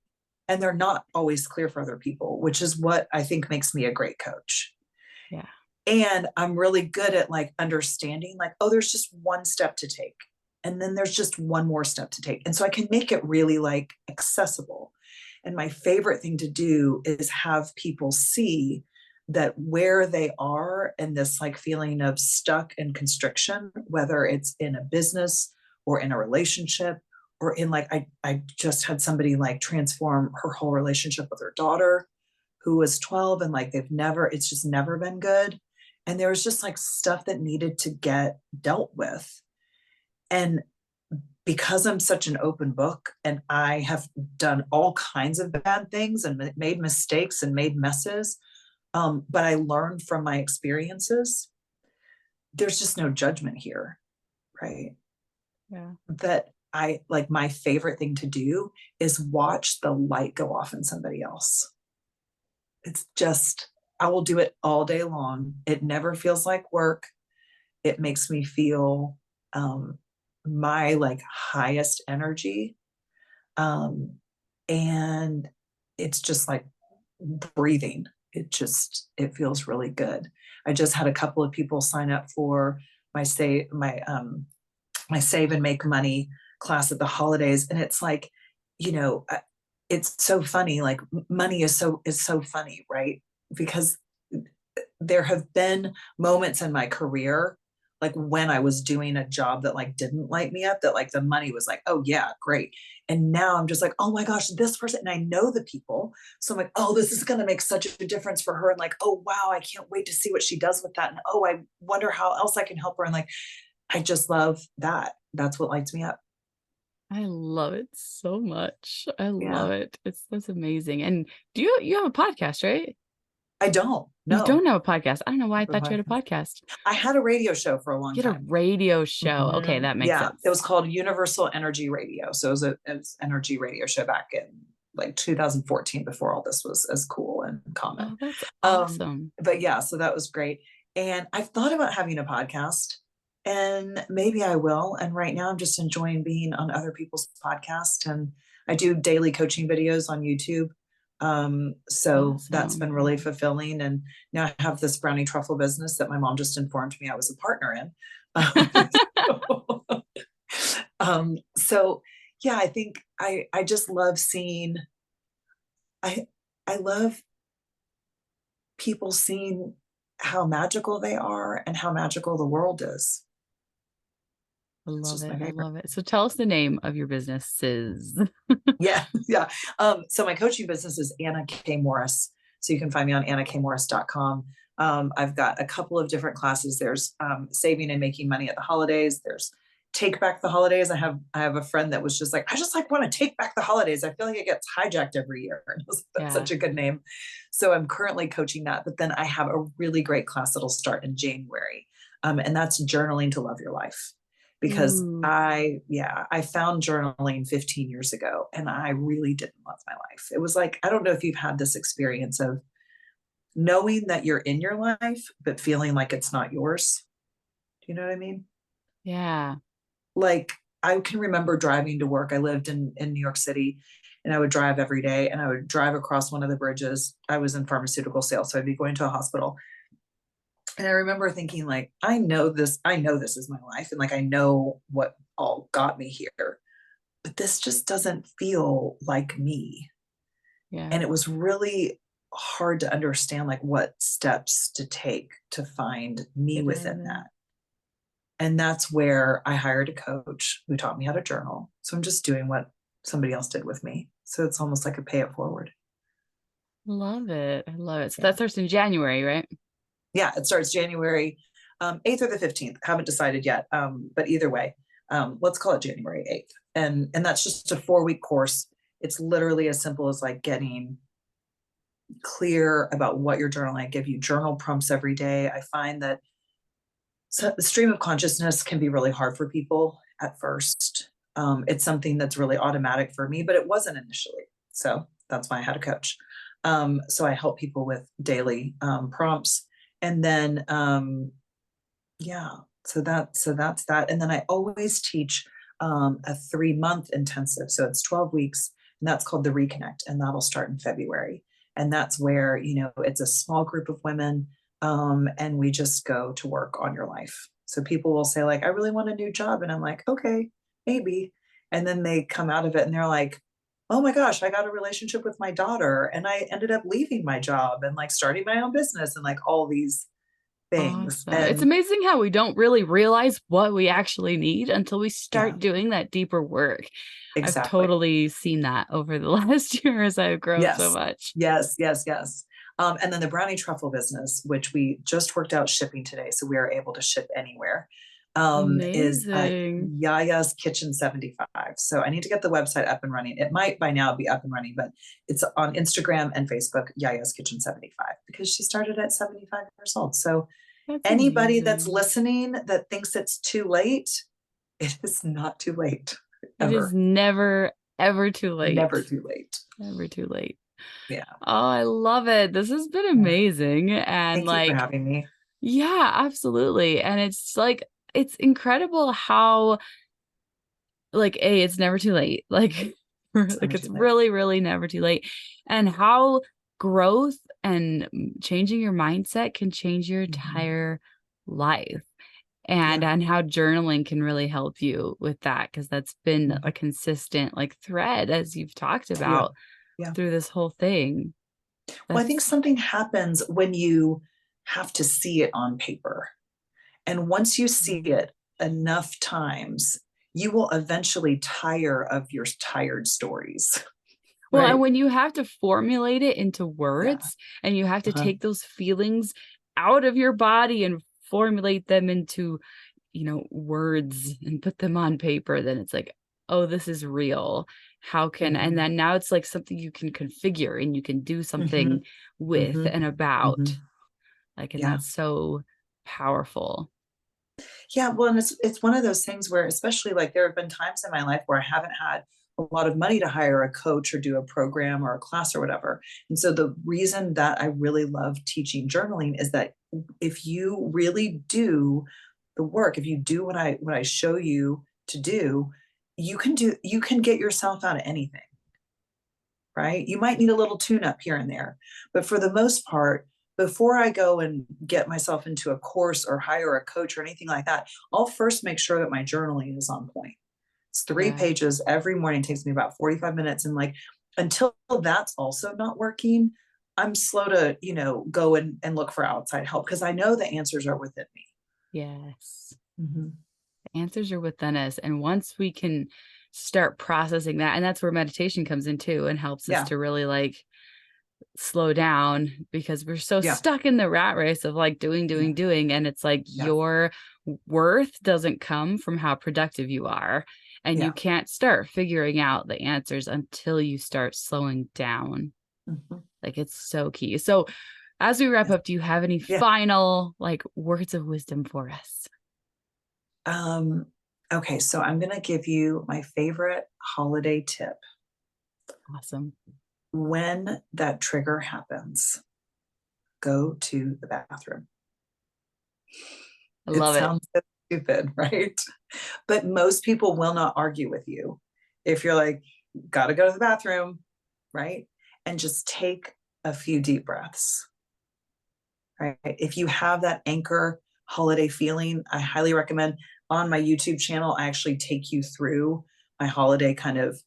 and they're not always clear for other people, which is what I think makes me a great coach. Yeah. And I'm really good at like understanding like, oh, there's just one step to take. And then there's just one more step to take. And so I can make it really like accessible. And my favorite thing to do is have people see that where they are in this like feeling of stuck and constriction, whether it's in a business or in a relationship or in like, I just had somebody like transform her whole relationship with her daughter who was 12 and like it's just never been good. And there was just like stuff that needed to get dealt with. And because I'm such an open book and I have done all kinds of bad things and made mistakes and made messes, but I learned from my experiences, there's just no judgment here, right? Yeah. That I like, my favorite thing to do is watch the light go off in somebody else. It's just, I will do it all day long. It never feels like work. It makes me feel my like highest energy. And it's just like breathing. It feels really good. I just had a couple of people sign up for my save and make money class at the holidays. And it's like, it's so funny. Like money is so funny, right? Because there have been moments in my career, like when I was doing a job that like didn't light me up, that like the money was like, oh yeah, great. And now I'm just like, oh my gosh, this person, and I know the people. So I'm like, oh, this is going to make such a difference for her. And like, oh, wow, I can't wait to see what she does with that. And oh, I wonder how else I can help her. And like, I just love that. That's what lights me up. I love it so much. I love it. That's amazing. And you have a podcast, right? I don't You know. don't have a podcast. I don't know why I thought you had a podcast. I had a radio show for a long You had a time. radio show. Okay, Mhm. that makes Yeah, sense. it was called Universal Energy Radio. So it was energy radio show back in like 2014, before all this was as cool and common. Oh, that's Um, awesome. but yeah, so that was great. And I've thought about having a podcast, and maybe I will. And right now I'm just enjoying being on other people's podcasts, and I do daily coaching videos on YouTube. So that's been Awesome. really fulfilling. And now I have this brownie truffle business that my mom just informed me I was a partner in. So yeah, I think I just love seeing, I I love people seeing how magical they are and how magical the world is. I It's love just it. my I favorite. love it. So tell us the name of your businesses. Yeah, yeah. So my coaching business is Anna K. Morris. So you can find me on annakmorris.com. I've got a couple of different classes. There's saving and making money at the holidays. There's take back the holidays. I have a friend that was just like, I just like want to take back the holidays. I feel like it gets hijacked every year. And I was like, that's Yeah. such a good name. So I'm currently coaching that. But then I have a really great class that'll start in January. And that's journaling to love your life, because Ooh, I found journaling 15 years ago and I really didn't love my life. It was like, I don't know if you've had this experience of knowing that you're in your life, but feeling like it's not yours. Do you know what I mean? yeah. Like, I can remember driving to work. I lived in New York City, and I would drive every day, and I would drive across one of the bridges. I was in pharmaceutical sales. So I'd be going to a hospital. And I remember thinking, like, I know this is my life. And like, I know what all got me here, but this just doesn't feel like me. Yeah. And it was really hard to understand like what steps to take to find me It within is. that. And that's where I hired a coach who taught me how to journal. So I'm just doing what somebody else did with me. So it's almost like a pay it forward. Love it. I love it. So Yeah. that starts in January, right? Yeah, it starts January 8th or the 15th. Haven't decided yet. But either way, let's call it January 8th. And that's just a 4-week course. It's literally as simple as like getting clear about what you're journaling. I give you journal prompts every day. I find that the stream of consciousness can be really hard for people at first. It's something that's really automatic for me, but it wasn't initially. So that's why I had a coach. So I help people with daily prompts. And then yeah, so that's that. And then I always teach a 3-month intensive. So it's 12 weeks, and that's called the Reconnect, and that'll start in February. And that's where, it's a small group of women, and we just go to work on your life. So people will say, like, I really want a new job. And I'm like, okay, maybe. And then they come out of it and they're like, oh my gosh, I got a relationship with my daughter, and I ended up leaving my job and like starting my own business and like all these things. Awesome. It's And amazing how we don't really realize what we actually need until we yeah, start doing that deeper work. I've exactly. totally seen that over the last year as I've grown so Yes, much. yes, yes, yes. And then the brownie truffle business, which we just worked out shipping today, so we are able to ship anywhere, is Amazing. Yaya's Kitchen 75. So I need to get the website up and running. It might by now be up and running, but it's on Instagram and Facebook, Yaya's Kitchen 75, because she started at 75 years old. So That's anybody that's amazing. listening that thinks it's too late, it is not too late, It is ever. never, ever too late. Never too late. Never too late. Yeah. Oh, I love it. This has been Yeah. amazing. And Thank you for like, having me. yeah, absolutely. And it's like, it's incredible how, like, A, it's never too late. Like, It's like never it's too late. really, really never too late. And how growth and changing your mindset can change your Mhm. entire life. And Yeah. and how journaling can really help you with that, because that's been Mhm. a consistent like thread as you've talked Yeah. about Yeah. through this whole thing. Well, I think That's something happens when you have to see it on paper. And once you see it enough times, you will eventually tire of your tired stories, well, and right? when you have to formulate it into Yeah. words and you have to Uh-huh. take those feelings out of your body and formulate them into, words and put them on paper, then it's like, oh, this is real. How can, and then now it's like something you can configure and you can do something with and about. Like, and Yeah. that's so powerful. Yeah, well, and it's one of those things where, especially like there have been times in my life where I haven't had a lot of money to hire a coach or do a program or a class or whatever. And so the reason that I really love teaching journaling is that if you really do the work, if you do what I show you to do, you can get yourself out of anything, right? You might need a little tune up here and there, but for the most part, before I go and get myself into a course or hire a coach or anything like that, I'll first make sure that my journaling is on point. It's 3 pages every morning, takes me about 45 minutes. And like, until that's also not working, I'm slow to, go and look for outside help because I know the answers are within me. Yes. Mm-hmm. The answers are within us. And once we can start processing that, and that's where meditation comes in too and helps us to really like slow down, because we're so stuck in the rat race of like doing. And it's like your worth doesn't come from how productive you are. And you can't start figuring out the answers until you start slowing down. Like, it's so key. So as we wrap up, do you have any final like words of wisdom for us? Okay, so I'm going to give you my favorite holiday tip. Awesome. When that trigger happens, go to the bathroom. I love it. Sounds so stupid, right? But most people will not argue with you if you're like, gotta go to the bathroom, right? And just take a few deep breaths, right? If you have that anchor holiday feeling, I highly recommend. On my YouTube channel, I actually take you through my holiday kind of,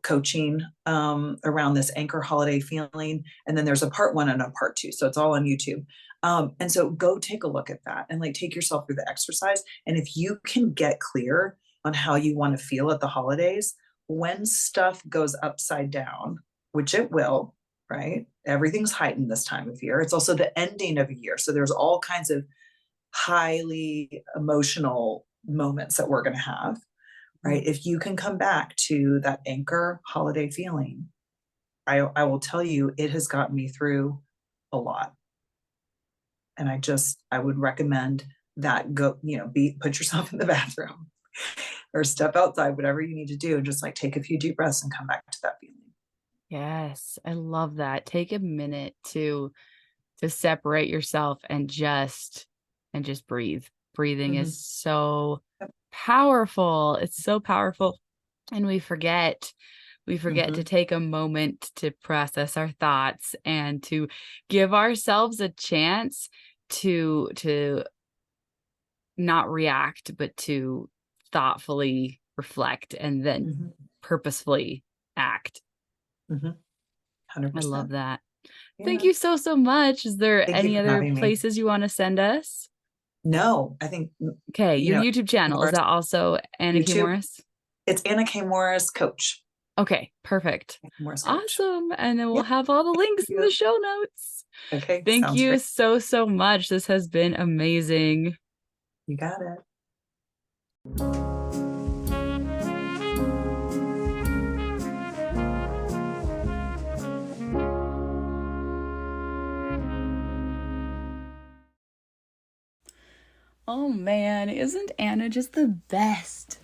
coaching around this anchor holiday feeling. And then there's a part 1 and a part 2. So it's all on YouTube. And so go take a look at that and like take yourself through the exercise. And if you can get clear on how you want to feel at the holidays, when stuff goes upside down, which it will, right? Everything's heightened this time of year. It's also the ending of a year. So there's all kinds of highly emotional moments that we're going to have, right? If you can come back to that anchor holiday feeling, I will tell you, it has gotten me through a lot. And I would recommend that put yourself in the bathroom or step outside, whatever you need to do, and just like take a few deep breaths and come back to that feeling. Yes. I love that. Take a minute to separate yourself and just breathe. Breathing is so powerful. It's so powerful. And we forget to take a moment to process our thoughts and to give ourselves a chance to not react, but to thoughtfully reflect and then purposefully act. 100%. I love that. Thank you so much. Is there any other places you want to send us? No, I think. Okay, your YouTube channel, is that also Anna K. Morris? It's Anna K. Morris Coach. Okay, perfect. Morris Coach. Awesome. And then we'll have all the links in the show notes. Okay. Thank you so much. This has been amazing. You got it. Oh man, isn't Anna just the best?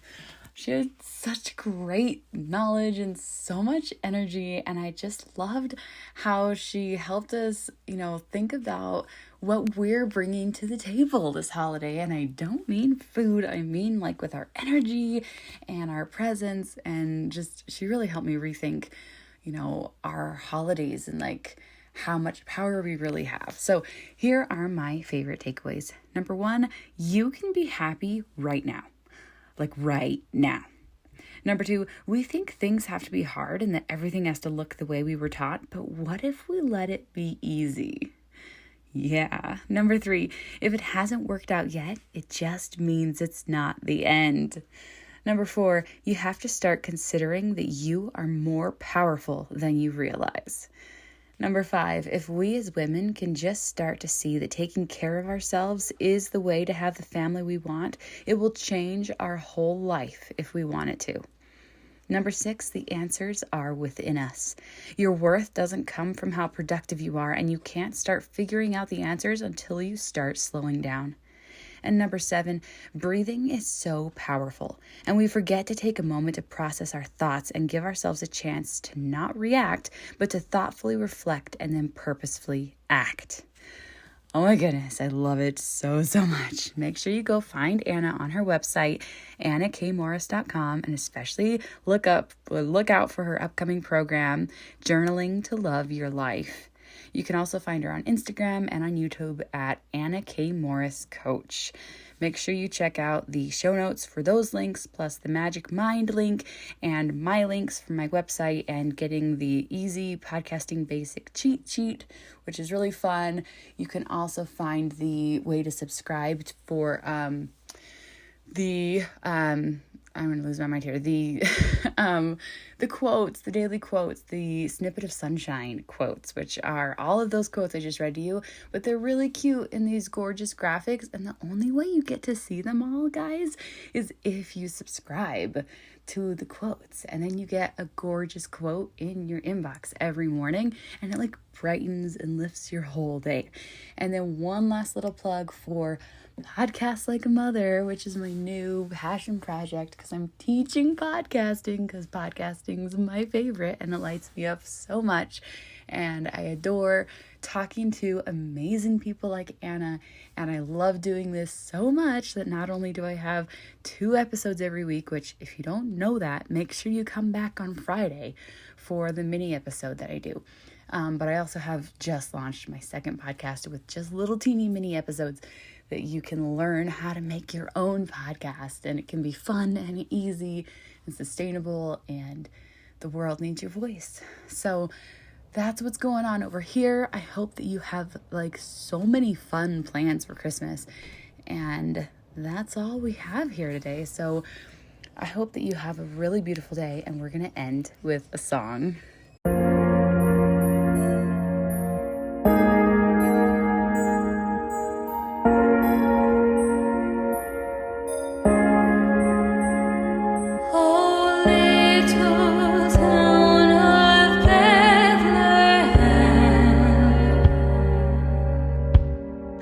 She had such great knowledge and so much energy, and I just loved how she helped us, think about what we're bringing to the table this holiday. And I don't mean food, I mean like with our energy and our presence, and just she really helped me rethink, our holidays and like how much power we really have. So here are my favorite takeaways. Number 1, you can be happy right now. Like right now. Number 2, we think things have to be hard and that everything has to look the way we were taught, but what if we let it be easy? Yeah. Number 3, if it hasn't worked out yet, it just means it's not the end. Number 4, you have to start considering that you are more powerful than you realize. Number 5, if we as women can just start to see that taking care of ourselves is the way to have the family we want, it will change our whole life if we want it to. Number 6, the answers are within us. Your worth doesn't come from how productive you are, and you can't start figuring out the answers until you start slowing down. And number 7, breathing is so powerful, and we forget to take a moment to process our thoughts and give ourselves a chance to not react, but to thoughtfully reflect and then purposefully act. Oh my goodness, I love it so much. Make sure you go find Anna on her website, annakmorris.com, and especially look out for her upcoming program, Journaling to Love Your Life. You can also find her on Instagram and on YouTube at Anna K. Morris Coach. Make sure you check out the show notes for those links, plus the Magic Mind link and my links for my website and getting the easy podcasting basic cheat sheet, which is really fun. You can also find the way to subscribe for I'm going to lose my mind here. The quotes, the daily quotes, the snippet of sunshine quotes, which are all of those quotes I just read to you, but they're really cute in these gorgeous graphics. And the only way you get to see them all, guys, is if you subscribe to the quotes. And then you get a gorgeous quote in your inbox every morning, and it like brightens and lifts your whole day. And then one last little plug for Podcast Like a Mother, which is my new passion project because I'm teaching podcasting, because podcasting is my favorite and it lights me up so much. And I adore talking to amazing people like Anna, and I love doing this so much that not only do I have 2 episodes every week, which if you don't know that, make sure you come back on Friday for the mini episode that I do. But I also have just launched my second podcast with just little teeny mini episodes that you can learn how to make your own podcast, and it can be fun and easy and sustainable, and the world needs your voice. So that's what's going on over here. I hope that you have like so many fun plans for Christmas, and that's all we have here today. So I hope that you have a really beautiful day, and we're going to end with a song.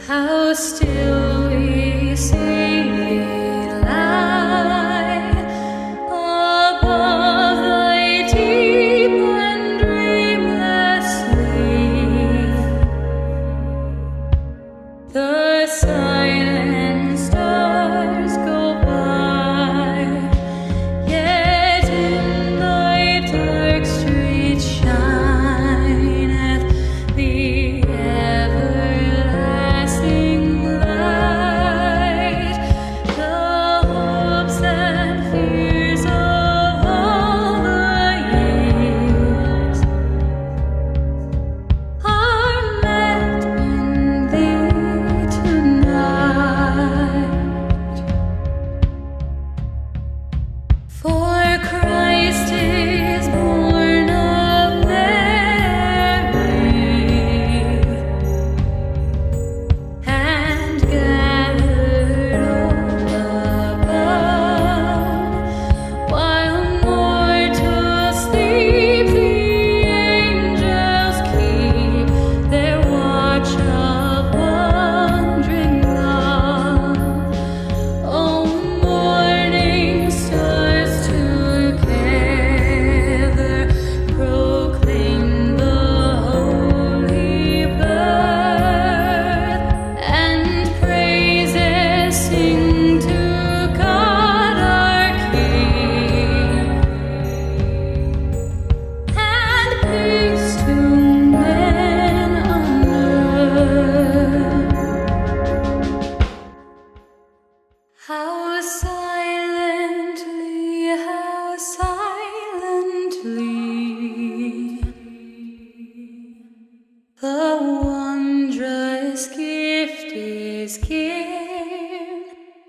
How still we see it lie above thy deep and dreamless sleep. The silent stars go by, yet in thy dark streets shineth the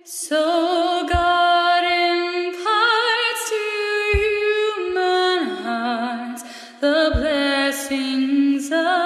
So God imparts to human hearts the blessings of